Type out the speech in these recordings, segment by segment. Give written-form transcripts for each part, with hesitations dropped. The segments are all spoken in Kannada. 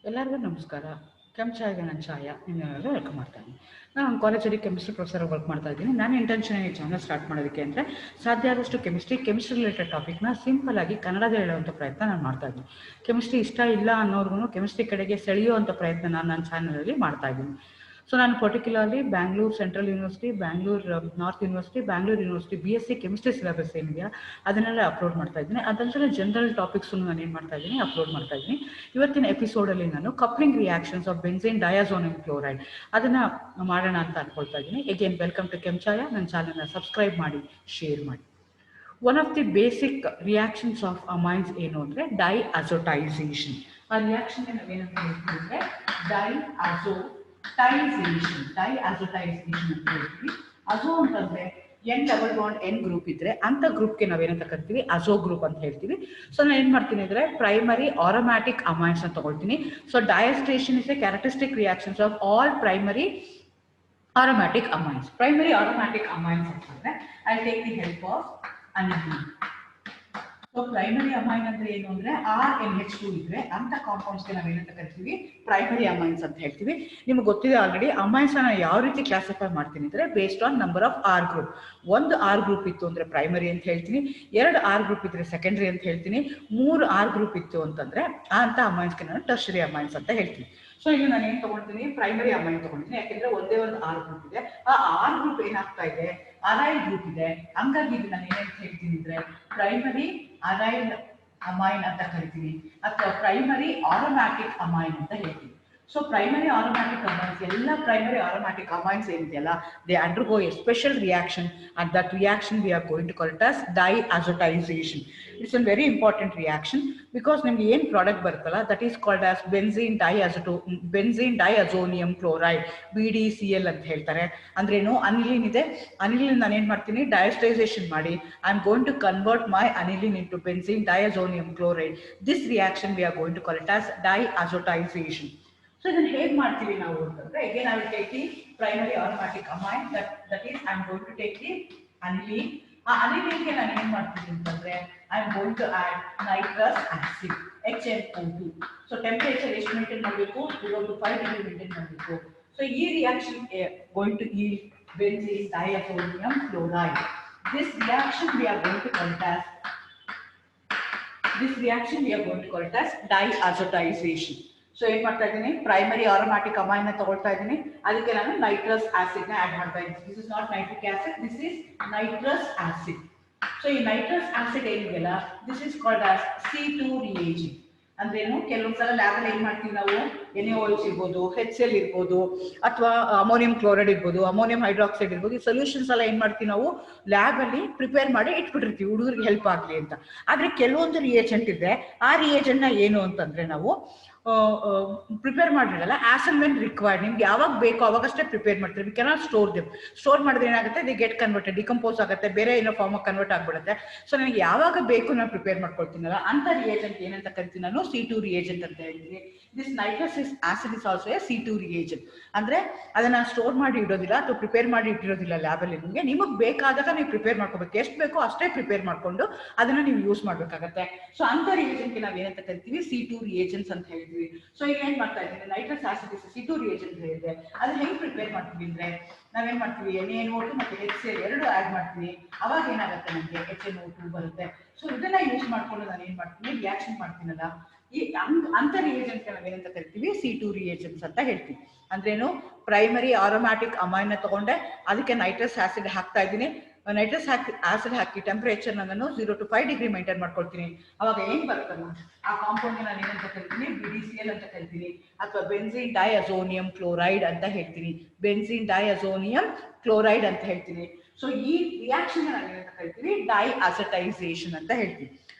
ಎಲ್ಲರಿಗೂ ನಮಸ್ಕಾರ. ಕೆಂಚಾಯಿಗೆ ನನ್ನ ಛಾಯ ನಿನ್ನೆಲ್ಲ ವೆಲ್ಕಮ್ ಮಾಡ್ತಾ ಇದ್ದೀನಿ. ನಾನು ಒಂದು ಕಾಲೇಜಲ್ಲಿ ಕೆಮಿಸ್ಟ್ರಿ ಪ್ರೊಫೆಸರ್ ವರ್ಕ್ ಮಾಡ್ತಾ ಇದ್ದೀನಿ. ನಾನು ಇಂಟೆನ್ಷನ್ ಈ ಚಾನಲ್ ಸ್ಟಾರ್ಟ್ ಮಾಡೋದಕ್ಕೆ ಅಂದರೆ ಸಾಧ್ಯ ಆದಷ್ಟು ಕೆಮಿಸ್ಟ್ರಿ ರಿಲೇಟೆಡ್ ಟಾಪಿಕ್ನ ಸಿಂಪಲ್ ಆಗಿ ಕನ್ನಡದಲ್ಲಿ ಹೇಳುವಂಥ ಪ್ರಯತ್ನ ನಾನು ಮಾಡ್ತಾ ಇದ್ದೀನಿ. ಕೆಮಿಸ್ಟ್ರಿ ಇಷ್ಟ ಇಲ್ಲ ಅನ್ನೋರ್ಗು ಕೆಮಿಸ್ಟ್ರಿ ಕಡೆಗೆ ಸೆಳೆಯುವಂಥ ಪ್ರಯತ್ನ ನಾನು ನನ್ನ ಚಾನಲಲ್ಲಿ ಮಾಡ್ತಾ ಇದ್ದೀನಿ. ಸೊ ನಾನು particularly Bangalore Central University, Bangalore North University, Bangalore University BSc chemistry syllabus ಏನಿದೆಯಾ ಅದನ್ನೆಲ್ಲ ಅಪ್ಲೋಡ್ ಮಾಡ್ತಾ ಇದ್ದೀನಿ. ಅದಂದ್ರೆ ಜನರಲ್ ಟಾಪಿಕ್ಸು ನಾನು ಏನು ಮಾಡ್ತಾ ಇದ್ದೀನಿ, ಅಪ್ಲೋಡ್ ಮಾಡ್ತಾ ಇದ್ದೀನಿ. ಇವತ್ತಿನ ಎಪಿಸೋಡಲ್ಲಿ ನಾನು coupling reactions of benzene diazonium chloride ಅದನ್ನು ಮಾಡೋಣ ಅಂತ ಅನ್ಕೊಳ್ತಾ ಇದ್ದೀನಿ. Again welcome to Kenchaya. ನನ್ನ ಚಾನಲ್ನ ಸಬ್ಸ್ಕ್ರೈಬ್ ಮಾಡಿ, ಶೇರ್ ಮಾಡಿ. One of the basic reactions of amines ಏನು ಅಂದರೆ ಡೈಅಜೋಟೈಸೇಷನ್. ಆ ರಿಯಾಕ್ಷನ್ಗೆ ನಾವೇನಂತ ಹೇಳ್ತೀವಿ ಅಂದರೆ ಡೈಅಜೋಟೈಸೇಷನ್ ಅಂತ ಹೇಳ್ತೀವಿ. ಅಜೋ ಅಂತಂದರೆ N ಗ್ರೂಪ್ ಇದ್ರೆ ಅಂತ ಗ್ರೂಪ್ಗೆ ನಾವೇನಂತ ಕರಿತೀವಿ, ಅಜೋ ಗ್ರೂಪ್ ಅಂತ ಹೇಳ್ತೀವಿ. ಸೊ ನಾನು ಏನು ಮಾಡ್ತೀನಿ ಅಂದರೆ ಪ್ರೈಮರಿ ಆರೋಮ್ಯಾಟಿಕ್ ಅಮೈನ್ಸ್ ಅಂತ ತಗೊಳ್ತೀನಿ. So diazotisation is a characteristic reactions of all primary aromatic amines. Primary aromatic amines ಅಂತಂದ್ರೆ I'll take the help of aniline. So primary amine ಅಂದ್ರೆ ಏನು ಅಂದ್ರೆ RNH2 ಇದ್ರೆ ಅಂತ ಕಾಂಪೌಂಡ್ಸ್ಗೆ ನಾವೇನಂತ ಕರಿತೀವಿ, ಪ್ರೈಮರಿ ಅಮೈನ್ಸ್ ಅಂತ ಹೇಳ್ತೀವಿ. ನಿಮ್ಗೆ ಗೊತ್ತಿದೆ ಆಲ್ರೆಡಿ ಅಮೈನ್ಸ್ ನಾನು ಯಾವ ರೀತಿ ಕ್ಲಾಸಿಫೈ ಮಾಡ್ತೀನಿ ಅಂದ್ರೆ based on number of R group. ಒಂದು R ಗ್ರೂಪ್ ಇತ್ತು ಅಂದ್ರೆ ಪ್ರೈಮರಿ ಅಂತ ಹೇಳ್ತೀನಿ, 2 R ಗ್ರೂಪ್ ಇದ್ರೆ ಸೆಕೆಂಡರಿ ಅಂತ ಹೇಳ್ತೀನಿ, 3 R ಗ್ರೂಪ್ ಇತ್ತು ಅಂತಂದ್ರೆ ಅಂತ ಅಮೈನ್ಸ್ಗೆ ನಾನು ಟರ್ಷರಿ ಅಮೈನ್ಸ್ ಅಂತ ಹೇಳ್ತೀನಿ. ಸೊ ಈಗ ನಾನು ಏನು ತಗೊಳ್ತೀನಿ, ಪ್ರೈಮರಿ ಅಮೈನ್ ತಗೊಳ್ತೀನಿ. ಯಾಕೆಂದ್ರೆ ಒಂದೇ ಒಂದು R ಗ್ರೂಪ್ ಇದೆ. ಆ R ಗ್ರೂಪ್ ಏನಾಗ್ತಾ ಇದೆ, ಅರೈಲ್ ಗ್ರೂಪ್ ಇದೆ. ಹಂಗಾಗಿ ಇದು ನಾನು ಏನಂತ ಹೇಳ್ತೀನಿ ಅಂದ್ರೆ ಪ್ರೈಮರಿ ಅರೈಲ್ ಅಮೈನ್ ಅಂತ ಕರಿತೀನಿ, ಅಥವಾ ಪ್ರೈಮರಿ ಆರೋಮ್ಯಾಟಿಕ್ ಅಮೈನ್ ಅಂತ ಹೇಳ್ತೀನಿ. ಸೊ ಪ್ರೈಮರಿ ಆರೋಮ್ಯಾಟಿಕ್ ಅಮೈನ್ಸ್, ಎಲ್ಲ ಪ್ರೈಮರಿ ಆರೋಮ್ಯಾಟಿಕ್ ಅಮೈನ್ಸ್ ಏನಿದೆಯಲ್ಲ, they undergo A special reaction, and that reaction we are going to call it as diazotization. It's a very important reaction because ನಿಮ್ಗೆ ಏನು ಪ್ರಾಡಕ್ಟ್ ಬರುತ್ತಲ್ಲ, that is called as benzene diazonium chloride, BDCl ಅಂತ ಹೇಳ್ತಾರೆ. ಅಂದ್ರೇನು, ಅನಿಲಿನ್ ಇದೆ, ಅನಿಲಿನ್ ನಾನು ಏನು ಮಾಡ್ತೀನಿ, ಡಯಾಸ್ಟೈಸೇಷನ್ ಮಾಡಿ I am going to convert my aniline into benzene diazonium chloride. This reaction we are going to call it as diazotization. So ಇದನ್ನು ಹೇಗೆ ಮಾಡ್ತೀವಿ ನಾವು ಅಂತಂದ್ರೆ, again I will take the primary aromatic amine, that is I am going to take the aniline. ಆ ಅನಿಲಿನ್ಗೆ ನಾನು ಏನು ಮಾಡ್ತೀನಿ ಅಂತಂದ್ರೆ I am going to add nitrous acid HNO2. So temperature ಎಷ್ಟು ಮೇಂಟೈನ್ ಮಾಡಬೇಕು, 0 to 5 degree ಮೇಂಟೈನ್ ಮಾಡಬೇಕು. ಸೊ ಈ reaction going to yield benzene diazonium chloride. This reaction we are going to call it as diazotization. So ಏನ್ ಮಾಡ್ತಾ ಇದ್ದೀನಿ, ಪ್ರೈಮರಿ ಆರೋಮ್ಯಾಟಿಕ್ ಅಮೈನ್ ತಗೊಳ್ತಾ ಇದ್ದೀನಿ, ಅದಕ್ಕೆ ನಾನು ನೈಟ್ರಸ್ ಆಸಿಡ್ ನ ಆಡ್ ಮಾಡ್ತಾ ಇದ್ದೀನಿ. This is not nitric acid, this is nitrous acid. So ಈ ನೈಟ್ರಸ್ ಆಸಿಡ್ ಏನಿದೆಯಲ್ಲ, this is called as C2 reagent. ಅಂದ್ರೇನು, ಕೆಲವೊಂದ್ಸಲ ಲ್ಯಾಬ್ ಅಲ್ಲಿ ಏನ್ ಮಾಡ್ತೀವಿ ನಾವು, NaOH ಇರ್ಬೋದು, HCl ಇರ್ಬೋದು, ಅಥವಾ ಅಮೋನಿಯಂ ಕ್ಲೋರೈಡ್ ಇರ್ಬೋದು, ಅಮೋನಿಯಂ ಹೈಡ್ರಾಕ್ಸೈಡ್ ಇರ್ಬೋದು, ಈ ಸೊಲ್ಯೂಷನ್ಸ್ ಎಲ್ಲ ಏನ್ ಮಾಡ್ತೀವಿ ನಾವು ಲ್ಯಾಬ್ ಅಲ್ಲಿ ಪ್ರಿಪೇರ್ ಮಾಡಿ ಇಟ್ಬಿಟ್ಟಿರ್ತೀವಿ ಹುಡುಗರಿಗೆ ಹೆಲ್ಪ್ ಆಗ್ಲಿ ಅಂತ. ಆದ್ರೆ ಕೆಲವೊಂದು ರಿಯೇಜೆಂಟ್ ಇದೆ, ಆ ರಿಯೇಜೆಂಟ್ ನ ಏನು ಅಂತಂದ್ರೆ ನಾವು ಪ್ರಿಪೇರ್ ಮಾಡಿರಲ್ಲ, ಆಸ್ ಅಂಡ್ ವೆನ್ ರಿಕ್ವೈರ್ಡ್, ನಿಮ್ಗೆ ಯಾವಾಗ ಬೇಕೋ ಅವಾಗಷ್ಟೇ ಪ್ರಿಪೇರ್ ಮಾಡ್ತೀವಿ. We cannot store them. Store ಮಾಡಿದ್ರೆ ಏನಾಗುತ್ತೆ, ದಿ ಗೆಟ್ ಕನ್ವರ್ಟೆಡ್, ಡಿಕಂಪೋಸ್ ಆಗುತ್ತೆ, ಬೇರೆ ಏನೋ ಫಾರ್ಮ್ ಕನ್ವರ್ಟ್ ಆಗ್ಬಿಡುತ್ತೆ. ಸೊ ನನಗೆ ಯಾವಾಗ ಬೇಕು ನಾನು ಪ್ರಿಪೇರ್ ಮಾಡ್ಕೊಳ್ತೀನಲ್ಲ ಅಂತ ರಿಯೇಜೆಂಟ್ ಏನಂತ ಕರಿತೀನಿ ನಾನು, C2 ರಿಯೇಜೆಂಟ್ ಅಂತ ಹೇಳ್ತೀನಿ. This nitrous acid is also A C2 reagent. ಅಂದ್ರೆ ಅದನ್ನ ಸ್ಟೋರ್ ಮಾಡಿ ಇಡೋದಿಲ್ಲ ಅಥವಾ ಪ್ರಿಪೇರ್ ಮಾಡಿ ಇಟ್ಟಿರೋದಿಲ್ಲ ಲ್ಯಾಬಲ್ಲಿ. ನಿಮಗೆ ಬೇಕಾದಾಗ ನೀವು ಪ್ರಿಪೇರ್ ಮಾಡ್ಕೋಬೇಕು, ಎಷ್ಟು ಬೇಕೋ ಅಷ್ಟೇ ಪ್ರಿಪೇರ್ ಮಾಡ್ಕೊಂಡು ಅದನ್ನ ನೀವು ಯೂಸ್ ಮಾಡ್ಬೇಕಾಗತ್ತೆ. ಸೊ ಅಂತ ರಿಯೇಜೆಂಟ್ಗೆ ನಾವು ಏನಂತ ಕರಿತೀವಿ, C2 ರಿಯೇಜೆಂಟ್ಸ್ ಅಂತ ಹೇಳ್ತೀವಿ. ಸೊ ಈಗ ಏನ್ ಮಾಡ್ತಾ ಇದ್ದೀನಿ, ನೈಟ್ರಸ್ ಆಸಿಡ್ C2 ರಿಯೇಜೆಂಟ್ ಹೇಳಿದೆ, ಅದನ್ನ ಹೆಂಗ್ ಪ್ರಿಪೇರ್ ಮಾಡ್ತೀವಿ ಅಂದ್ರೆ ನಾವೇನ್ ಮಾಡ್ತೀವಿ, NaNO2 ಮತ್ತೆ HCl ಎರಡು ಆಡ್ ಮಾಡ್ತೀವಿ. ಅವಾಗ ಏನಾಗುತ್ತೆ, ನಮಗೆ HNO2 ಬರುತ್ತೆ. ಸೊ ಇದನ್ನ ಯೂಸ್ ಮಾಡ್ಕೊಂಡು ನಾನು ಏನ್ ಮಾಡ್ತೀನಿ, ರಿಯಾಕ್ಷನ್ ಮಾಡ್ತೀನಲ್ಲ, ಈ ಅಂತ ರಿಯೇಜೆಂಟ್ ನಾವೇನಂತ ಕರಿತೀವಿ, C2 ರಿಯೇಜೆಂಟ್ಸ್ ಅಂತ ಹೇಳ್ತೀವಿ. ಅಂದ್ರೇನು, ಪ್ರೈಮರಿ ಆರೋಮ್ಯಾಟಿಕ್ ಅಮೈನ್ ನ ತಗೊಂಡೆ, ಅದಕ್ಕೆ ನೈಟ್ರಸ್ ಆಸಿಡ್ ಹಾಕ್ತಾ ಇದ್ದೀನಿ. ನೈಟ್ರಸ್ ಆಸಿಡ್ ಹಾಕಿ ಟೆಂಪರೇಚರ್ ನಾನು 0 to 5 degree ಮೇಂಟೈನ್ ಮಾಡ್ಕೊಳ್ತೀನಿ. ಅವಾಗ ಏನ್ ಬರುತ್ತಲ್ಲ ಆ ಕಾಂಪೌಂಡ್ ನಾನು ಏನಂತ ಕರಿತೀನಿ, BDCl ಅಂತ ಕರಿತೀನಿ, ಅಥವಾ ಬೆನ್ಝೀನ್ ಡಯಾಜೋನಿಯಂ ಕ್ಲೋರೈಡ್ ಅಂತ ಹೇಳ್ತೀನಿ, ಬೆನ್ಝೀನ್ ಡಯಾಜೋನಿಯಂ ಕ್ಲೋರೈಡ್ ಅಂತ ಹೇಳ್ತೀನಿ. ಸೊ ಈ ರಿಯಾಕ್ಷನ್ ನಾನು ಏನಂತ ಕರಿತೀವಿ, ಡೈಅಜಟೈಸೇಷನ್ ಅಂತ ಹೇಳ್ತೀನಿ.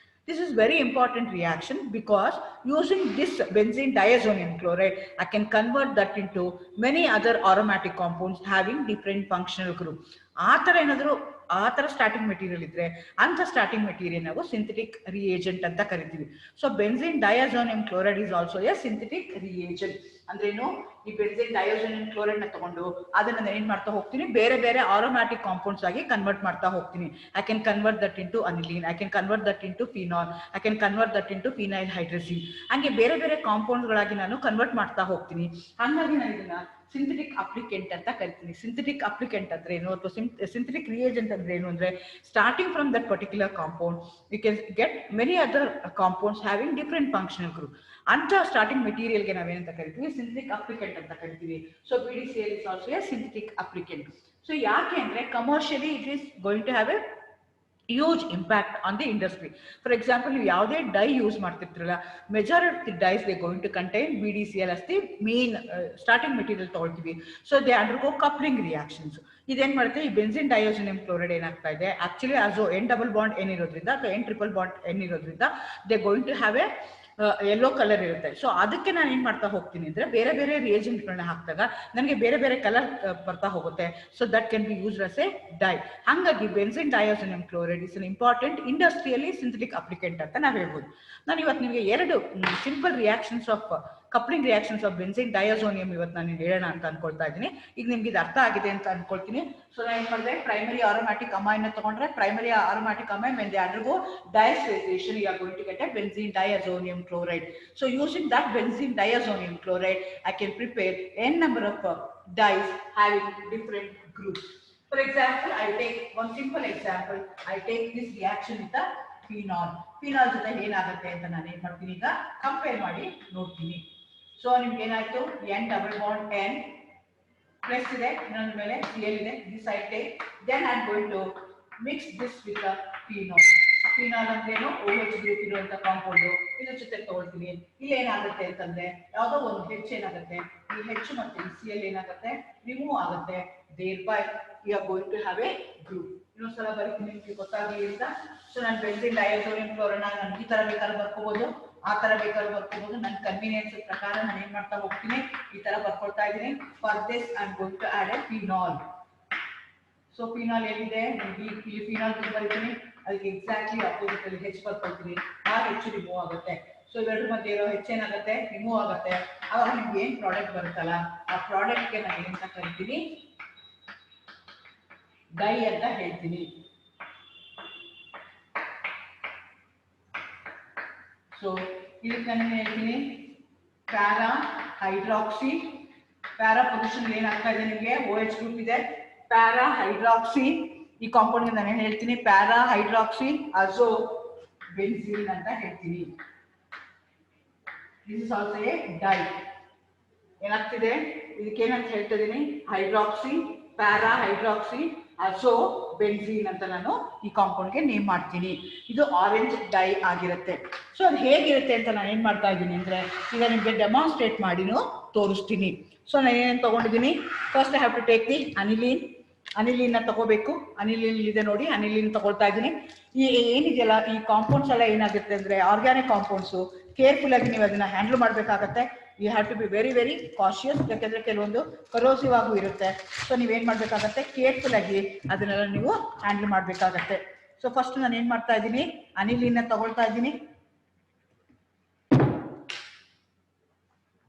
This is very important reaction because using this benzene diazonium chloride, I can convert that into many other aromatic compounds having different functional group. ಆ ಥರ ಏನಾದರೂ ಆ ಥರ ಸ್ಟಾರ್ಟಿಂಗ್ ಮೆಟೀರಿಯಲ್ ಇದ್ರೆ ಅಂಥ ಸ್ಟಾರ್ಟಿಂಗ್ ಮೆಟೀರಿಯಲ್ ನಾವು ಸಿಂಥೆಟಿಕ್ ರಿಯೇಜೆಂಟ್ ಅಂತ ಕರಿತೀವಿ. So benzene diazonium chloride is also a synthetic reagent. ಅಂದ್ರೇನು, ಈ ಬೆನ್ಸಿನ್ ಡಯಾಜೋನಿಯಂ ಕ್ಲೋರೈಡ್ ನ ತಗೊಂಡು ಅದನ್ನ ಏನ್ ಮಾಡ್ತಾ ಹೋಗ್ತೀನಿ, ಬೇರೆ ಬೇರೆ ಆರೋಮ್ಯಾಟಿಕ್ ಕಾಂಪೌಂಡ್ಸ್ ಆಗಿ ಕನ್ವರ್ಟ್ ಮಾಡ್ತಾ ಹೋಗ್ತೀನಿ. I can convert that into aniline, I can convert that into phenol, I can convert that into phenyl hydrazine. ಹಂಗೆ ಬೇರೆ ಬೇರೆ ಕಾಂಪೌಂಡ್ಸ್ ಗಳಾಗಿ ನಾನು ಕನ್ವರ್ಟ್ ಮಾಡ್ತಾ ಹೋಗ್ತೀನಿ. ಹಾಗಾಗಿ ನಾನು ಇದನ್ನ ಸಿಂಥೆಟಿಕ್ ಅಪ್ಲಿಕೆಂಟ್ ಅಂತ ಕರಿತೀನಿ. ಸಿಂಥೆಟಿಕ್ ಅಪ್ಲಿಕೆಂಟ್ ಅಂದ್ರೆ ಏನು, ಅಥವಾ ಸಿಂಥೆಟಿಕ್ ರಿಯೇಜೆಂಟ್ ಅಂದ್ರೆ ಏನು ಅಂದ್ರೆ, starting from that particular compound you can get many other compounds having different functional group. ಅಂತ ಸ್ಟಾರ್ಟಿಂಗ್ ಮೆಟೀರಿಯಲ್ಗೆ ನಾವೇನಂತ ಕರಿತೀವಿ, ಸಿಂಥೆಟಿಕ್ ಅಪ್ಲಿಕೆಂಟ್ ಅಂತ ಕರಿತೀವಿ. So BDCl is also a synthetic applicant. So ಯಾಕೆ ಅಂದ್ರೆ commercially it is going to have a huge impact on the industry. For example, ನೀವು ಯಾವುದೇ ಡೈ ಯೂಸ್ ಮಾಡ್ತಿರ್ತೀರಲ್ಲ, majority dyes they going to contain BDCl as the main starting material ತಗೊಳ್ತೀವಿ. So they undergo coupling reactions. ಇದೇನ್ ಮಾಡುತ್ತೆ, ಈ ಬೆನ್ಸಿನ್ ಡಯೋಜೋನಿಯಂ ಕ್ಲೋರೈಡ್ ಏನಾಗ್ತಾ ಇದೆ, actually azo N double bond N ಇರೋದ್ರಿಂದ ಅಥವಾ N ಟ್ರಿಪಲ್ ಬಾಂಡ್ N ಇರೋದ್ರಿಂದ they going to have a yellow colour ಇರುತ್ತೆ. ಸೊ ಅದಕ್ಕೆ ನಾನು ಏನ್ ಮಾಡ್ತಾ ಹೋಗ್ತೀನಿ ಅಂದ್ರೆ, ಬೇರೆ ಬೇರೆ ರಿಯೇಜೆಂಟ್ಗಳನ್ನ ಹಾಕಿದಾಗ ನನಗೆ ಬೇರೆ ಬೇರೆ ಕಲರ್ ಬರ್ತಾ ಹೋಗುತ್ತೆ. So that can be used as a dye. ಹಾಗಾಗಿ benzene diazonium chloride is an important industrially synthetic applicant ಅಂತ ನಾವು ಹೇಳ್ಬೋದು. ನಾನು ಇವತ್ತು ನಿಮಗೆ ಎರಡು simple reactions of coupling reactions of benzene diazonium ಇವತ್ತು ನಾನು ಹೇಳೋಣ ಅಂತ ಅನ್ಕೊಳ್ತಾ ಇದ್ದೀನಿ. ಈಗ ನಿಮ್ಗೆ ಇದು ಅರ್ಥ ಆಗಿದೆ ಅಂತ ಅನ್ಕೊಳ್ತೀನಿ. ಸೊ ನಾನು ಏನ್ ಮಾಡಿದೆ, ಪ್ರೈಮರಿ ಆರೋಮ್ಯಾಟಿಕ್ ಅಮೈನ್ ತಗೊಂಡ್ರೆ, primary aromatic amine when they undergo diaceration you are going to get a benzene diazonium chloride. So using that benzene diazonium chloride I can prepare n number of dyes having different groups. For example, I take one simple example. I take this reaction with the phenol. Phenol ಜೊತೆ ಏನಾಗುತ್ತೆ ಅಂತ ನಾನು ಏನ್ ಮಾಡ್ತೀನಿ, ಈಗ ಕಂಪೇರ್ ಮಾಡಿ ನೋಡ್ತೀನಿ. ಸೊ ನಿಮ್ಗೆ ಏನಾಯ್ತು, N double bond N plus ಇದೆ, ಇನ್ನೊಂದು ಮೇಲೆ Cl ಇದೆ, this I take. Then I am going to mix this with the phenol. Phenol ಅಂದ್ರೇನು, OH ಗ್ರೂಪ್ ಇರುವಂತ ಕಾಂಪೌಂಡ್, ಇದ್ರ ಜೊತೆ ತಗೊಳ್ತೀನಿ. ಇಲ್ಲಿ ಏನಾಗುತ್ತೆ ಅಂತಂದ್ರೆ, ಯಾವುದೋ ಒಂದು H ಏನಾಗುತ್ತೆ, ಈ H ಮತ್ತೆ ಈ Cl ಏನಾಗುತ್ತೆ, ರಿಮೂವ್ ಆಗುತ್ತೆ. thereby we are going to have a group. ಇನ್ನೊಂದ್ಸಲ ಬರೀತೀನಿ ನಿಮ್ಗೆ ಗೊತ್ತಾಗಲಿ ಅಂತ. ಸೊ ನಾನು ಬೆನ್ಸಿನ್ ಡಯಾಜೋನಿಯಂ ಕ್ಲೋರೈಡ್ ನಾನು ಈ ತರ ಬೇಕಾದ್ರೆ ಬರ್ಕೋಬಹುದು, ಆ ತರ ಬೇಕಾದ್ರೆ ಬರ್ಕೋಬಹುದು. ನನ್ನ ಕನ್ವೀನಿಯನ್ಸ್ ಪ್ರಕಾರ ನಾನು ಏನ್ ಮಾಡ್ತಾ ಹೋಗ್ತೀನಿ, ಈ ತರ ಬರ್ಕೊಳ್ತಾ ಇದ್ದೀನಿ. For this I am going to add a phenol. So phenol ಏನಿದೆ, ಇಲ್ಲಿ ಫಿನಾಲ್ ಬರೀತೀನಿ, ಅದಕ್ಕೆ ಎಕ್ಸಾಕ್ಟ್ಲಿ ಅಪೋಸಿಟ್ ಅಲ್ಲಿ H ಬರ್ಕೊಳ್ತೀನಿ. ಆ H ರಿಮೂವ್ ಆಗುತ್ತೆ. ಸೊ ಇವೆರಡು ಮಧ್ಯೆ ಇರೋ H ಏನಾಗುತ್ತೆ, ರಿಮೂವ್ ಆಗುತ್ತೆ. ಆವಾಗ ನಿಮ್ಗೆ ಏನ್ ಪ್ರಾಡಕ್ಟ್ ಬರುತ್ತಲ್ಲ, ಆ ಪ್ರಾಡಕ್ಟ್ಗೆ ನಾನು ಏನಂತ ಕರಿತೀನಿ, ಡೈ ಅಂತ ಹೇಳ್ತೀನಿ. ಸೊ ಇಲ್ಲಿ ನಾನು ಹೇಳ್ತೀನಿ ಪ್ಯಾರಾ ಹೈಡ್ರಾಕ್ಸಿ. ಪ್ಯಾರಾ ಪೊಸಿಷನ್ ಏನಾಗ್ತಾ ಇದೆ ನಿಮಗೆ, OH ಗ್ರೂಪ್ ಇದೆ, ಪ್ಯಾರಾ ಹೈಡ್ರಾಕ್ಸಿ. ಈ ಕಾಂಪೌಂಡ್ ನಾನು ಏನ್ ಹೇಳ್ತೀನಿ, ಪ್ಯಾರಾ ಹೈಡ್ರಾಕ್ಸಿ ಅಜೋ ಬೆನ್ಸಿನ್ ಅಂತ ಹೇಳ್ತೀನಿ. This is also a dye. ಏನಾಗ್ತಿದೆ, ಇದಕ್ಕೆ ಏನಂತ ಹೇಳ್ತಾ ಇದೀನಿ, hydroxy, para hydroxy azo benzene ಅಂತ ನಾನು ಈ ಕಾಂಪೌಂಡ್ಗೆ ನೇಮ್ ಮಾಡ್ತೀನಿ. ಇದು ಆರೆಂಜ್ ಡೈ ಆಗಿರುತ್ತೆ. ಸೊ ಅದು ಹೇಗಿರುತ್ತೆ ಅಂತ ನಾನು ಏನ್ ಮಾಡ್ತಾ ಇದ್ದೀನಿ ಅಂದ್ರೆ, ಈಗ ನಿಮಗೆ ಡೆಮಾನ್ಸ್ಟ್ರೇಟ್ ಮಾಡಿನೂ ತೋರಿಸ್ತೀನಿ. ಸೊ ನಾನು ಏನೇನು ತಗೊಂಡಿದ್ದೀನಿ, first I have to take the aniline. Aniline ತಗೋಬೇಕು. ಅನಿಲೀನ್ ಇದೆ ನೋಡಿ, ಅನಿಲೀನ್ ತಗೊಳ್ತಾ ಇದ್ದೀನಿ. ಈ ಏನಿದೆಯಲ್ಲ, ಈ ಕಾಂಪೌಂಡ್ಸ್ ಎಲ್ಲ ಏನಾಗುತ್ತೆ ಅಂದ್ರೆ ಆರ್ಗ್ಯಾನಿಕ್ ಕಾಂಪೌಂಡ್ಸು. ಕೇರ್ಫುಲ್ ಆಗಿ ನೀವು ಅದನ್ನ ಹ್ಯಾಂಡಲ್ ಮಾಡಬೇಕಾಗತ್ತೆ. You have to be very very cautious. ಯಾಕೆಂದ್ರೆ ಕೆಲವೊಂದು ಕರೋಸಿವ್ ಆಗೂ ಇರುತ್ತೆ. ಸೊ ನೀವೇನ್ ಮಾಡ್ಬೇಕಾಗತ್ತೆ, ಕೇರ್ಫುಲ್ ಆಗಿ ಅದನ್ನೆಲ್ಲ ನೀವು ಹ್ಯಾಂಡಲ್ ಮಾಡ್ಬೇಕಾಗತ್ತೆ. ಸೊ ಫಸ್ಟ್ ನಾನು ಏನ್ ಮಾಡ್ತಾ ಇದ್ದೀನಿ, ಅನಿಲೀನ್ ತಗೊಳ್ತಾ ಇದ್ದೀನಿ.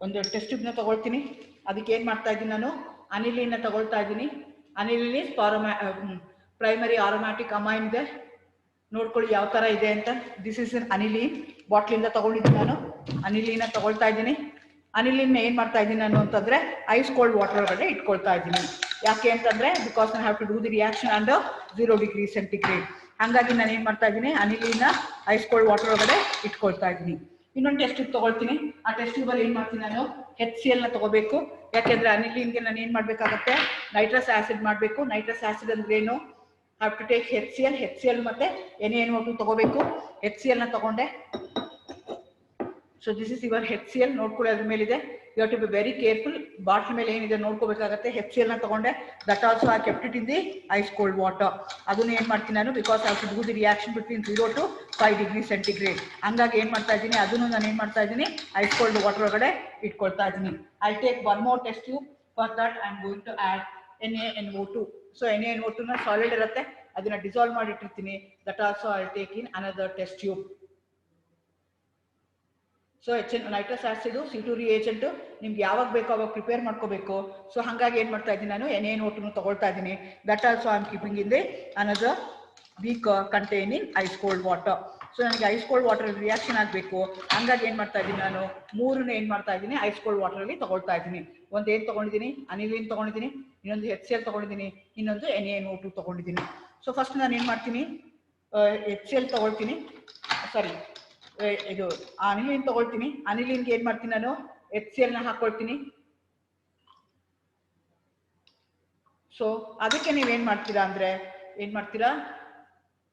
ಒಂದು ಟೆಸ್ಟ್ ಟ್ಯೂಬ್ನ ತಗೊಳ್ತೀನಿ. ಅದಕ್ಕೆ ಏನ್ ಮಾಡ್ತಾ ಇದ್ದೀನಿ, ನಾನು ಅನಿಲೀನ್ ತಗೊಳ್ತಾ ಇದ್ದೀನಿ. ಅನಿಲೀನ್ ಪ್ರೈಮರಿ ಆರೋಮ್ಯಾಟಿಕ್ ಅಮೈನ್ ಇದೆ, ನೋಡ್ಕೊಳ್ಳಿ ಯಾವ ತರ ಇದೆ ಅಂತ. ದಿಸ್ ಇಸ್ ಅನಿಲೀನ್, ಬಾಟ್ಲಿಂದ ತಗೊಂಡಿದ್ದೀನಿ ನಾನು. ಅನಿಲೀನ್ ತಗೊಳ್ತಾ ಇದ್ದೀನಿ. ಅನಿಲೀನ್ ಏನ್ ಮಾಡ್ತಾ ಇದ್ದೀನಿ ನಾನು ಅಂತಂದ್ರೆ, ಐಸ್ ಕೋಲ್ಡ್ ವಾಟರ್ ಒಳಗಡೆ ಇಟ್ಕೊಳ್ತಾ ಇದ್ದೀನಿ. ಯಾಕೆ ಅಂತಂದ್ರೆ, because I have to do the reaction under 0 degree centigrade. ಹಾಗಾಗಿ ನಾನು ಏನ್ ಮಾಡ್ತಾ ಇದ್ದೀನಿ, ಅನಿಲೀನ್ ಐಸ್ ಕೋಲ್ಡ್ ವಾಟರ್ ಒಳಗಡೆ ಇಟ್ಕೊಳ್ತಾ ಇದ್ದೀನಿ. ಇನ್ನೊಂದು ಟೆಸ್ಟ್ ಟ್ಯೂಬ್ ತಗೊಳ್ತೀನಿ. ಆ ಟೆಸ್ಟ್ ಟ್ಯೂಬ್ ಅಲ್ಲಿ ಏನ್ ಮಾಡ್ತೀನಿ ನಾನು, HCl ನ ತಗೋಬೇಕು. ಯಾಕೆಂದ್ರೆ ಅನಿಲೀನ್ಗೆ ನಾನು ಏನ್ ಮಾಡ್ಬೇಕಾಗತ್ತೆ, ನೈಟ್ರಸ್ ಆಸಿಡ್ ಮಾಡ್ಬೇಕು. ನೈಟ್ರಸ್ ಆಸಿಡ್ ಅಂದ್ರೆ ಏನು, ಹ್ಯಾವ್ ಟು ಟೇಕ್ HCl ಮತ್ತೆ NaNO2 ತಗೋಬೇಕು. HCl ನ ತಗೊಂಡೆ. So this is your HCl. ನೋಡ್ಕೊಳ್ಳಿ ಅದ್ರ ಮೇಲಿದೆ. You have to be very careful. Bottle ಮೇಲೆ ಏನಿದೆ ನೋಡ್ಕೋಬೇಕಾಗತ್ತೆ. HCl ನ ತಗೊಂಡೆ. That also I kept it in the ice cold water. ಅದನ್ನ ಏನ್ ಮಾಡ್ತೀನಿ ನಾನು, because I have to do the reaction between 0 to 5 degree centigrade. ಹಂಗಾಗಿ ಏನ್ ಮಾಡ್ತಾ ಇದ್ದೀನಿ, ಅದನ್ನು ನಾನು ಏನ್ ಮಾಡ್ತಾ ಇದ್ದೀನಿ, ಐಸ್ ಕೋಲ್ಡ್ ವಾಟರ್ ಒಳಗಡೆ ಇಟ್ಕೊಳ್ತಾ ಇದ್ದೀನಿ. I take one more test tube. For that I am going to add NaNO2. So NaNO2 ನ ಸಾಲಿಡ್ ಇರುತ್ತೆ, ಅದನ್ನ ಡಿಸಾಲ್ವ್ ಮಾಡಿಟ್ಟಿರ್ತೀನಿ. That also I take in another test tube. So nitrous acid C2 reagent ನಿಮ್ಗೆ ಯಾವಾಗ ಬೇಕೋ ಅವಾಗ ಪ್ರಿಪೇರ್ ಮಾಡ್ಕೋಬೇಕು. ಸೊ ಹಾಗಾಗಿ ಏನು ಮಾಡ್ತಾ ಇದ್ದೀನಿ ನಾನು Na2 ತಗೊಳ್ತಾ ಇದ್ದೀನಿ. That also I am keeping in the another beaker containing ice cold water. So ನನಗೆ ಐಸ್ ಕೋಲ್ಡ್ ವಾಟರ್ ರಿಯಾಕ್ಷನ್ ಆಗಬೇಕು. ಹಂಗಾಗಿ ಏನು ಮಾಡ್ತಾ ಇದ್ದೀನಿ ನಾನು ಮೂರನ್ನ ಏನು ಮಾಡ್ತಾ ಇದ್ದೀನಿ ಐಸ್ ಕೋಲ್ಡ್ ವಾಟರಲ್ಲಿ ತಗೊಳ್ತಾ ಇದ್ದೀನಿ. ಒಂದು ಏನು ತೊಗೊಂಡಿದ್ದೀನಿ, ಅನಿಲಿನ್ ತೊಗೊಂಡಿದ್ದೀನಿ, ಇನ್ನೊಂದು HCl ತೊಗೊಂಡಿದ್ದೀನಿ, ಇನ್ನೊಂದು Na2 ತೊಗೊಂಡಿದ್ದೀನಿ. ಸೊ ಫಸ್ಟ್ ನಾನು ಏನು ಮಾಡ್ತೀನಿ, HCl ತೊಗೊಳ್ತೀನಿ, ಸಾರಿ ಇದು ಅನಿಲಿನ್ ತೊಗೊಳ್ತೀನಿ. ಅನಿಲಿನ್ಗೆ ಏನು ಮಾಡ್ತೀನಿ ನಾನು HClನ ಹಾಕೊಳ್ತೀನಿ. ಸೊ ಅದಕ್ಕೆ ನೀವೇನು ಮಾಡ್ತೀರಾ ಅಂದರೆ ಏನು ಮಾಡ್ತೀರಾ,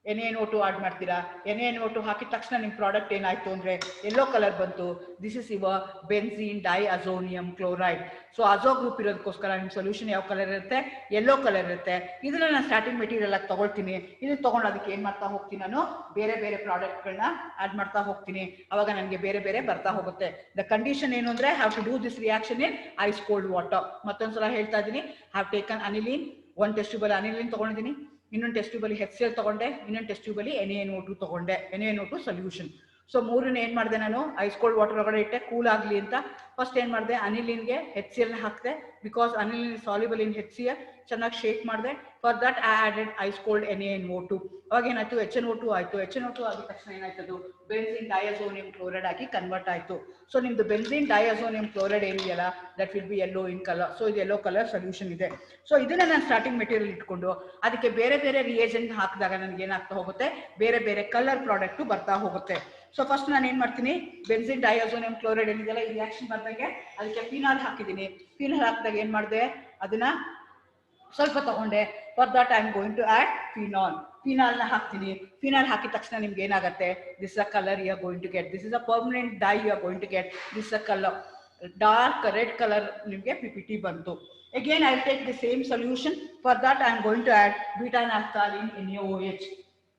Na2 ಆಡ್ ಮಾಡ್ತೀರಾ. Na2 ಹಾಕಿದ ತಕ್ಷಣ ನಿಮ್ಮ ಪ್ರಾಡಕ್ಟ್ ಏನಾಯ್ತು ಅಂದರೆ ಯೆಲ್ಲೋ ಕಲರ್ ಬಂತು. This is your benzene diazonium chloride. So azo group ಇರೋದಕ್ಕೋಸ್ಕರ ನಿಮ್ಮ ಸೊಲ್ಯೂಷನ್ ಯಾವ ಕಲರ್ ಇರುತ್ತೆ, ಯೆಲ್ಲೋ ಕಲರ್ ಇರುತ್ತೆ. ಇದನ್ನ ನಾನು ಸ್ಟಾರ್ಟಿಂಗ್ ಮೆಟೀರಿಯಲ್ ಆಗಿ ತಗೊಳ್ತೀನಿ. ಇದನ್ನ ತಗೊಂಡು ಅದಕ್ಕೆ ಏನು ಮಾಡ್ತಾ ಹೋಗ್ತೀನಿ ನಾನು ಬೇರೆ ಬೇರೆ ಪ್ರಾಡಕ್ಟ್ಗಳನ್ನ ಆಡ್ ಮಾಡ್ತಾ ಹೋಗ್ತೀನಿ. ಅವಾಗ ನನಗೆ ಬೇರೆ ಬೇರೆ ಬರ್ತಾ ಹೋಗುತ್ತೆ. ದ ಕಂಡೀಷನ್ ಏನು ಅಂದರೆ have to do this reaction in ice cold water. ಮತ್ತೊಂದ್ಸಲ ಹೇಳ್ತಾ ಇದ್ದೀನಿ, ಹ್ಯಾವ್ ಟೇಕನ್ ಅನಿಲಿನ್, ಒಂದು ಟೆಸ್ಟ್ ಟ್ಯೂಬಲ್ಲಿ ಅನಿಲಿನ್ ತೊಗೊಂಡಿದ್ದೀನಿ, ಇನ್ನೊಂದು ಟೆಸ್ಟ್ ಟ್ಯೂಬಲ್ಲಿ HCl ತೊಗೊಂಡೆ, ಇನ್ನೊಂದು ಟೆಸ್ಟ್ ಟ್ಯೂಬಲ್ಲಿ Na2 ತೊಗೊಂಡೆ, Na2 ಸೊಲ್ಯೂಷನ್. ಸೊ ಮೂರನ್ನ ಏನು ಮಾಡಿದೆ ನಾನು ಐಸ್ ಕೋಲ್ಡ್ ವಾಟರ್ ಒಳಗಡೆ ಇಟ್ಟೆ ಕೂಲ್ ಆಗಲಿ ಅಂತ. ಫಸ್ಟ್ ಏನು ಮಾಡಿದೆ ಅನಿಲಿನ್ಗೆ HClನ ಹಾಕಿದೆ. Because aniline soluble in HCl. ಚೆನ್ನಾಗಿ ಶೇಕ್ ಮಾಡಿದೆ. For that I added ice cold Na2. ಅವಾಗ ಏನಾಯ್ತು HNO2 ಆಯಿತು. HNO2 ಆಗಿದ ತಕ್ಷಣ ಏನಾಯ್ತದು ಬೆನ್ಝೀನ್ ಡೈಅಜೋನಿಯಂ ಕ್ಲೋರೈಡ್ ಆಗಿ ಕನ್ವರ್ಟ್ ಆಯಿತು. ಸೊ ನಿಮ್ದು ಬೆನ್ಝೀನ್ ಡೈಅಜೋನಿಯಂ ಕ್ಲೋರೈಡ್ ಏನಿದೆಯಲ್ಲ that will be yellow in colour. So ಇದು ಯೆಲ್ಲೋ ಕಲರ್ ಸೊಲ್ಯೂಷನ್ ಇದೆ. ಸೊ ಇದನ್ನ ನಾನು ಸ್ಟಾರ್ಟಿಂಗ್ ಮೆಟೀರಿಯಲ್ ಇಟ್ಕೊಂಡು ಅದಕ್ಕೆ ಬೇರೆ ಬೇರೆ ರಿಯೇಜೆಂಟ್ ಹಾಕಿದಾಗ ನನಗೆ ಏನಾಗ್ತಾ ಹೋಗುತ್ತೆ, ಬೇರೆ ಬೇರೆ ಕಲರ್ ಪ್ರಾಡಕ್ಟು ಬರ್ತಾ ಹೋಗುತ್ತೆ. ಸೊ ಫಸ್ಟ್ ನಾನು ಏನು ಮಾಡ್ತೀನಿ, ಬೆನ್ಝೀನ್ ಡೈಅಜೋನಿಯಂ ಕ್ಲೋರೈಡ್ ಏನಿದೆಯಲ್ಲ ಈ ರಿಯಾಕ್ಷನ್ ಬಂದಾಗೆ ಅದಕ್ಕೆ ಫಿನಾಲ್ ಹಾಕಿದ್ದೀನಿ. ಫಿನಾಲ್ ಹಾಕಿದಾಗ ಏನು ಮಾಡಿದೆ, ಅದನ್ನ ಸ್ವಲ್ಪ ತಗೊಂಡೆ. For that I am going to add phenol. ಫಿನಾಲ್ನ ಹಾಕ್ತೀನಿ. ಫಿನಾಲ್ ಹಾಕಿದ ತಕ್ಷಣ ನಿಮ್ಗೆ ಏನಾಗುತ್ತೆ, this a colour you are going to get. This is a permanent dye you are going to get. This a colour dark red colour ನಿಮಗೆ PPT ಬಂತು. Again I take the same solution. For that I am going to add beta naphthalene NaOH.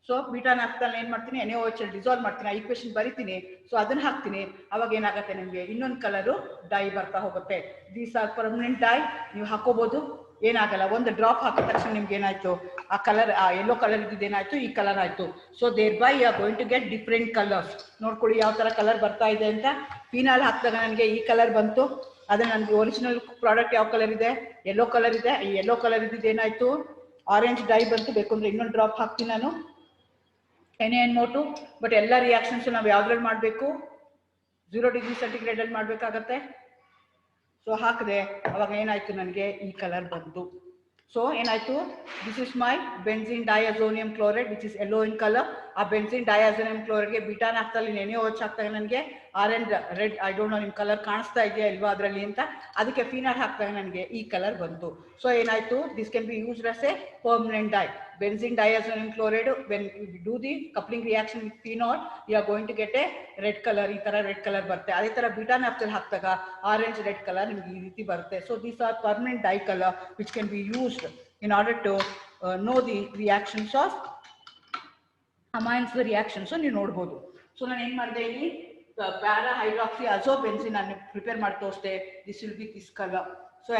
So beta naphthalene ಏನು ಮಾಡ್ತೀನಿ, NaOH ಡಿಸಾಲ್ವ್ ಮಾಡ್ತೀನಿ, ಆ ಈಕ್ವೇಷನ್ ಬರಿತೀನಿ. ಸೊ ಅದನ್ನ ಹಾಕ್ತೀನಿ. ಅವಾಗ ಏನಾಗುತ್ತೆ ನಿಮಗೆ ಇನ್ನೊಂದು ಕಲರು ಡೈ ಬರ್ತಾ ಹೋಗುತ್ತೆ. These are permanent dye. ನೀವು ಹಾಕೋಬಹುದು, ಏನಾಗಲ್ಲ. ಒಂದು ಡ್ರಾಪ್ ಹಾಕಿದ ತಕ್ಷಣ ನಿಮ್ಗೆ ಏನಾಯ್ತು, ಆ ಕಲರ್ ಆ ಯೆಲ್ಲೋ ಕಲರ್ ಇದ್ದಿದ್ದು ಏನಾಯ್ತು ಈ ಕಲರ್ ಆಯ್ತು. So thereby you are going to get different colours. ನೋಡ್ಕೊಳ್ಳಿ ಯಾವ ತರ ಕಲರ್ ಬರ್ತಾ ಇದೆ ಅಂತ. ಫಿನಾಲ್ ಹಾಕಿದಾಗ ನನಗೆ ಈ ಕಲರ್ ಬಂತು. ಅದೇ ನನಗೆ ಒರಿಜಿನಲ್ ಪ್ರಾಡಕ್ಟ್ ಯಾವ ಕಲರ್ ಇದೆ, ಯೆಲ್ಲೋ ಕಲರ್ ಇದೆ. ಈ ಯೆಲ್ಲೋ ಕಲರ್ ಇದ್ದಿದ್ದು ಏನಾಯ್ತು ಆರೆಂಜ್ ಡೈ ಬಂತು. ಬೇಕಂದ್ರೆ ಇನ್ನೊಂದು ಡ್ರಾಪ್ ಹಾಕ್ತೀನಿ ನಾನು Na2. ಬಟ್ ಎಲ್ಲ ರಿಯಾಕ್ಷನ್ಸ್ ನಾವು ಯಾವ್ದ್ರಲ್ಲಿ ಮಾಡಬೇಕು, 0 ಡಿಗ್ರಿ ಸೆಂಟಿಗ್ರೇಡ್ ಅಲ್ಲಿ ಮಾಡಬೇಕಾಗತ್ತೆ. ಸೊ ಹಾಕಿದೆ. ಅವಾಗ ಏನಾಯ್ತು ನನಗೆ ಈ ಕಲರ್ ಬಂತು. ಸೊ ಏನಾಯ್ತು, this is my benzene diazonium chloride which is yellow in colour. ಆ ಬೆನ್ಝೀನ್ ಡೈಅಜೋನಿಯಂ ಕ್ಲೋರೈಡ್ಗೆ ಬೀಟಾ ನ್ಯಾಫ್ಥಾಲಿನ್ NaOH ಹಾಕ್ತಾರೆ ನನಗೆ orange red, I don't know ನಿಮ್ಮ ಕಲರ್ ಕಾಣಿಸ್ತಾ ಇದೆಯಾ ಇಲ್ವಾ ಅದರಲ್ಲಿ ಅಂತ. ಅದಕ್ಕೆ ಫಿನಾಲ್ ಹಾಕ್ತಾರೆ ನನಗೆ ಈ ಕಲರ್ ಬಂತು. ಸೊ ಏನಾಯ್ತು, this can be used as a permanent dye. Benzene diazonium chloride, when you do the coupling reaction with phenol, you are going to get a red color. ಈ ತರ ರೆಡ್ ಕಲರ್ ಬರುತ್ತೆ. ಅದೇ ತರ ಬೀಟಾ ನ್ಯಾಫ್ಥಲ್ ಹಾಕಿದಾಗ ಆರೆಂಜ್ ರೆಡ್ ಕಲರ್ ನಿಮ್ಗೆ ಈ ರೀತಿ ಬರುತ್ತೆ. So these are permanent dye colour which can be used in order to know the reactions of amines reactions ನೀವು ನೋಡ್ಬೋದು. ಸೊ ನಾನು ಏನು ಮಾಡಿದೆ, ಇಲ್ಲಿ ಪ್ಯಾರಾ ಹೈಡ್ರಾಕ್ಸಿ ಅಜೋಬೆನ್ಸಿನ್ ನಾನು ಪ್ರಿಪೇರ್ ಮಾಡಿ ತೋರಿಸ್ದೆ. This will be this colour. So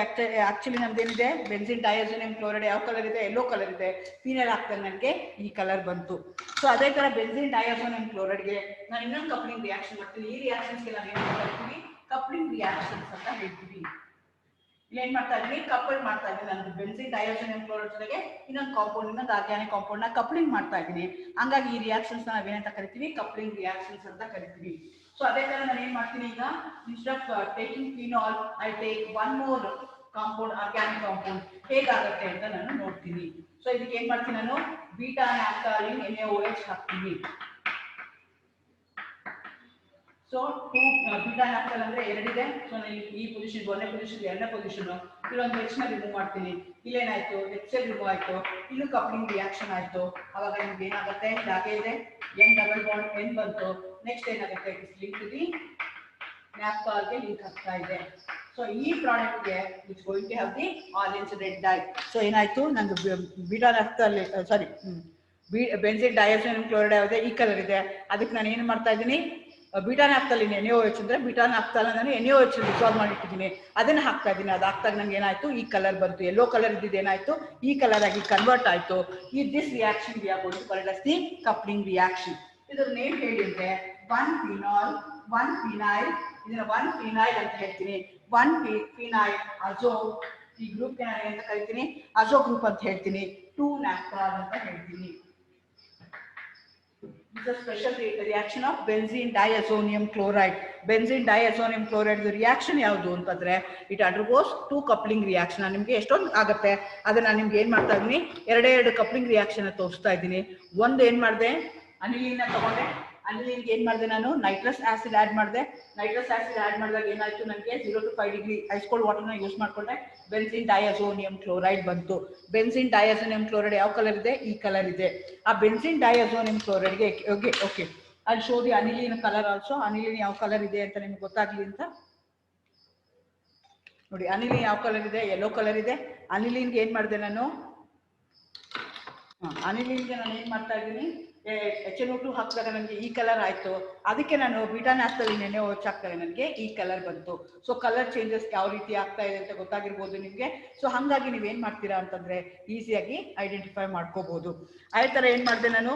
actually ನಮ್ದೇನಿದೆ, ಬೆನ್ಝೀನ್ ಡೈಅಜೋನಿಯಂ ಕ್ಲೋರೈಡ್ ಯಾವ ಕಲರ್ ಇದೆ, ಯೆಲ್ಲೋ ಕಲರ್ ಇದೆ. ಫಿನಾಲ್ ಹಾಕ್ತಾರೆ ನನಗೆ ಈ ಕಲರ್ ಬಂತು. ಸೊ ಅದೇ ತರ ಬೆನ್ಝೀನ್ ಡೈಅಜೋನಿಯಂ ಕ್ಲೋರೈಡ್ಗೆ ನಾನು ಇನ್ನೊಂದು ಕಪ್ಲಿಂಗ್ ರಿಯಾಕ್ಷನ್ ಮಾಡ್ತೀನಿ. ಈ ರಿಯಾಕ್ಷನ್ಸ್ಗೆ ನಾನು ಏನು ಮಾಡ್ತಾ ಇರ್ತೀನಿ, ಕಪ್ಲಿಂಗ್ ರಿಯಾಕ್ಷನ್ಸ್ ಅಂತ ಹೇಳ್ತೀವಿ. ಇಲ್ಲಿ ಏನ್ ಮಾಡ್ತಾ ಇದ್ದೀನಿ, ಕಪಲ್ ಮಾಡ್ತಾ ಇದ್ದೀನಿ. ನಾನು ಬೆನ್ಝೀನ್ ಡೈಅಜೋನಿಯಂ ಕ್ಲೋರೈಡ್ ಜೊತೆಗೆ ಇನ್ನೊಂದು ಕಾಂಪೌಂಡ್, ಇನ್ನೊಂದು ಆರ್ಗ್ಯಾನಿಕ್ ಕಾಂಪೌಂಡ್ ನ ಕಪ್ಲಿಂಗ್ ಮಾಡ್ತಾ ಇದ್ದೀನಿ. ಹಂಗಾಗಿ ಈ ರಿಯಾಕ್ಷನ್ಸ್ ನಾವೇನಂತ ಕರಿತೀವಿ, ಕಪ್ಲಿಂಗ್ ರಿಯಾಕ್ಷನ್ಸ್ ಅಂತ ಕರಿತೀವಿ. ಸೊ ಅದೇ ತರ ನಾನು ಏನ್ ಮಾಡ್ತೀನಿ, ಈಗ instead of taking phenol I take one more compound, organic compound. ಹೇಗಾಗುತ್ತೆ ಅಂತ ನಾನು ನೋಡ್ತೀನಿ. ಸೊ ಇದಕ್ಕೆ ಏನ್ ಮಾಡ್ತೀನಿ, ನಾನು ಬೀಟಾ ನ್ಯಾಫ್ಥಾಲಿನ್ NaOH ಹಾಕ್ತೀನಿ. ಸೊ ಬೀಟಾ ನ್ಯಾಫ್ಥಾಲ್ ಅಂದ್ರೆ ಎರಡಿದೆ. ಸೊ ನಾನು ಈ ಪೊಸಿಷನ್, ಒಂದನೇ ಪೊಸಿಷನ್, ಎರಡನೇ ಪೊಸಿಷನ್, ಇಲ್ಲೊಂದು H ನ ರಿಮೂವ್ ಮಾಡ್ತೀನಿ. ಇಲ್ಲೇನಾಯ್ತು, HCl ರಿಮೂವ್ ಆಯ್ತು, ಇಲ್ಲೂ ಕಪ್ಲಿಂಗ್ ರಿಯಾಕ್ಷನ್ ಆಯ್ತು. ಅವಾಗ ನಿಮ್ಗೆ ಏನಾಗುತ್ತೆ, ಹಾಗೆ ಇದೆ N ಡಬಲ್ ಬಾಂಡ್ N ಬಂತು. ನೆಕ್ಸ್ಟ್ ಏನಾಗುತ್ತೆ, ಇಟ್ಸ್ ಲಿಂಕ್ ಟು ದಿ ನ್ಯಾಫ್ಥಾಲ್ಗೆ ಲಿಂಕ್ ಆಗ್ತಾ ಇದೆ. ಸೊ ಈ ಪ್ರಾಡಕ್ಟ್ಗೆ it's going to have the orange red dye. So ಏನಾಯ್ತು, ನಂದು beta naphthol sorry benzene diazonium chloride ಯಾವ್ದು ಈ ಕಲರ್ ಇದೆ. ಅದಕ್ಕೆ ನಾನು ಏನು ಮಾಡ್ತಾ ಇದ್ದೀನಿ, ಬೀಟಾ ನ್ಯಾಫ್ತಾಲಿನ್ NaOH ಅಂದ್ರೆ ಬೀಟಾ ನ್ಯಾಫ್ತಾಲಿನ್ ನಾನು NaOH ಡಿಸಾಲ್ವ್ ಮಾಡಿಟ್ಟಿದ್ದೀನಿ, ಅದನ್ನ ಹಾಕ್ತಾ ಇದ್ದೀನಿ. ಅದು ಹಾಕ್ದಾಗ ನಂಗೆ ಏನಾಯ್ತು, ಈ ಕಲರ್ ಬಂತು. ಯೆಲ್ಲೋ ಕಲರ್ ಇದ್ದಿದ್ದು ಏನಾಯ್ತು, ಈ ಕಲರ್ ಆಗಿ ಕನ್ವರ್ಟ್ ಆಯ್ತು. ಈ this reaction we are going to call it as the coupling reaction. ಇದರ ನೇಮ್ ಹೇಳಿದ್ರೆ 1 ಫಿನಾಲ್ 1 ಫಿನೈಲ್, ಇದನ್ನ 1 ಫಿನೈಲ್ ಅಂತ ಹೇಳ್ತೀನಿ. 1 ಫಿನೈಲ್ ಅಜೋ, ಈ ಗ್ರೂಪ್ ಗೆ ನಾನು ಅಂತ ಕರಿತೀನಿ ಅಜೋ ಗ್ರೂಪ್ ಅಂತ ಹೇಳ್ತೀನಿ. 2 ನ್ಯಾಫ್ಥಾಲ್ ಅಂತ ಹೇಳ್ತೀನಿ. This is a special reaction of benzene diazonium chloride. Benzene diazonium chloride reaction ಯಾವುದು ಅಂತಂದ್ರೆ it undergoes 2 coupling reaction. ನಾನು ನಿಮಗೆ ಎಷ್ಟೊಂದು ಆಗುತ್ತೆ ಅದನ್ನ ನಾನು ನಿಮ್ಗೆ ಏನ್ ಮಾಡ್ತಾ ಇದ್ದೀನಿ, ಎರಡೇ ಕಪ್ಲಿಂಗ್ ರಿಯಾಕ್ಷನ್ ತೋರಿಸ್ತಾ ಇದ್ದೀನಿ. ಒಂದು ಏನ್ ಮಾಡಿದೆ, ಅನಿಲಿನ ತಗೊಂಡೆ, ಅನಿಲಿನ್ಗೆ ಏನ್ ಮಾಡಿದೆ ನಾನು, ನೈಟ್ರಸ್ ಆಸಿಡ್ ಆಡ್ ಮಾಡಿದೆ. ನೈಟ್ರಸ್ ಆಸಿಡ್ ಆಡ್ ಮಾಡಿದಾಗ ಏನಾಯ್ತು, ನನಗೆ 0 to 5 ಡಿಗ್ರಿ ಐಸ್ ಕೋಲ್ಡ್ ವಾಟರ್ನ ಯೂಸ್ ಮಾಡ್ಕೊಂಡೆ, ಬೆನ್ಸಿನ್ ಡೈಅಜೋನಿಯಂ ಕ್ಲೋರೈಡ್ ಬಂತು. ಬೆನ್ಸಿನ್ ಡೈಅಜೋನಿಯಂ ಕ್ಲೋರೈಡ್ ಯಾವ ಕಲರ್ ಇದೆ, ಈ ಕಲರ್ ಇದೆ. ಆ ಬೆನ್ಸಿನ್ ಡೈಅಜೋನಿಯಂ ಕ್ಲೋರೈಡ್ಗೆ ಓಕೆ ಅಲ್ಲಿ show the aniline colour also. Aniline ಯಾವ ಕಲರ್ ಇದೆ ಅಂತ ನಿಮ್ಗೆ ಗೊತ್ತಾಗ್ಲಿ ಅಂತ ನೋಡಿ. ಅನಿಲಿನ್ ಯಾವ ಕಲರ್ ಇದೆ, ಯೆಲ್ಲೋ ಕಲರ್ ಇದೆ. ಅನಿಲಿನ್ಗೆ ಏನ್ ಮಾಡಿದೆ ನಾನು, ಅನಿಲಿನ್ಗೆ ನಾನು ಏನ್ ಮಾಡ್ತಾ ಇದ್ದೀನಿ, HNO2 ಹಾಕಿದಾಗ ನನಗೆ ಈ ಕಲರ್ ಆಯ್ತು. ಅದಕ್ಕೆ ನಾನು ಬೀಟಾ ನ್ಯಾಫ್ತಾಲಿನ್ NaOH ಹಾಕ್ತಾರೆ, ನನಗೆ ಈ ಕಲರ್ ಬಂತು. ಸೊ ಕಲರ್ ಚೇಂಜಸ್ ಯಾವ ರೀತಿ ಆಗ್ತಾ ಇದೆ ಅಂತ ಗೊತ್ತಾಗಿರ್ಬೋದು ನಿಮಗೆ. ಸೊ ಹಾಗಾಗಿ ನೀವೇನ್ ಮಾಡ್ತೀರಾ ಅಂತಂದ್ರೆ ಈಸಿಯಾಗಿ ಐಡೆಂಟಿಫೈ ಮಾಡ್ಕೋಬಹುದು. ಅದೇ ತರ ಏನ್ ಮಾಡಿದೆ ನಾನು,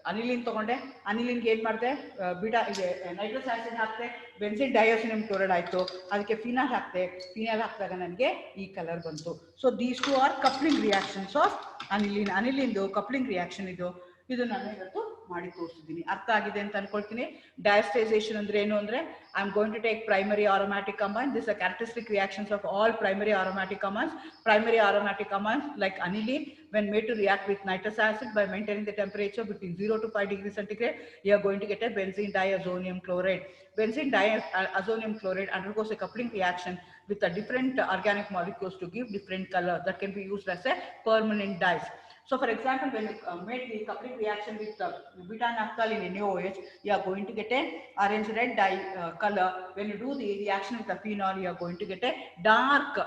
ಅನಿಲಿನ್ ತಗೊಂಡೆ, ಅನಿಲಿನ್ಗೆ ಏನ್ ಮಾಡಿದೆ, ಬೀಟಾ ಇದೆ nitrous acid ಹಾಕ್ತೆ, benzene diazonium chloride ಆಯ್ತು. ಅದಕ್ಕೆ ಫಿನಾಲ್ ಹಾಕ್ತೆ, ಫಿನಾಲ್ ಹಾಕಿದಾಗ ನನಗೆ ಈ ಕಲರ್ ಬಂತು. So these two are coupling reactions of aniline. ಅನಿಲಿನ್ದು ಕಪ್ಲಿಂಗ್ ರಿಯಾಕ್ಷನ್ ಇದು ನಾನು ಇವತ್ತು ಮಾಡಿ ತೋರಿಸಿದ್ದೀನಿ. ಅರ್ಥ ಆಗಿದೆ ಅಂತ ಅನ್ಕೊಳ್ತೀನಿ. ಡಯಾಸ್ಟೈಸೇಷನ್ ಅಂದ್ರೆ ಏನು ಅಂದ್ರೆ, I am going to take primary aromatic amine. These are characteristic reactions of all primary aromatic amines. Primary aromatic amines like aniline, when made to react with nitrous acid by maintaining the temperature between 0 to 5 degrees centigrade, you are going to get a benzene diazonium chloride. Benzene diazonium chloride undergoes a coupling reaction with a different organic molecules to give different color that can be used as a permanent dyes. So for example, when you made the coupling reaction with beta naphthalene NaOH, you are going to get a orange red dye color. When you do the reaction with the phenol, you are going to get a dark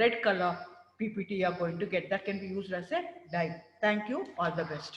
red color PPT. You are going to get that can be used as a dye. Thank you. All the best.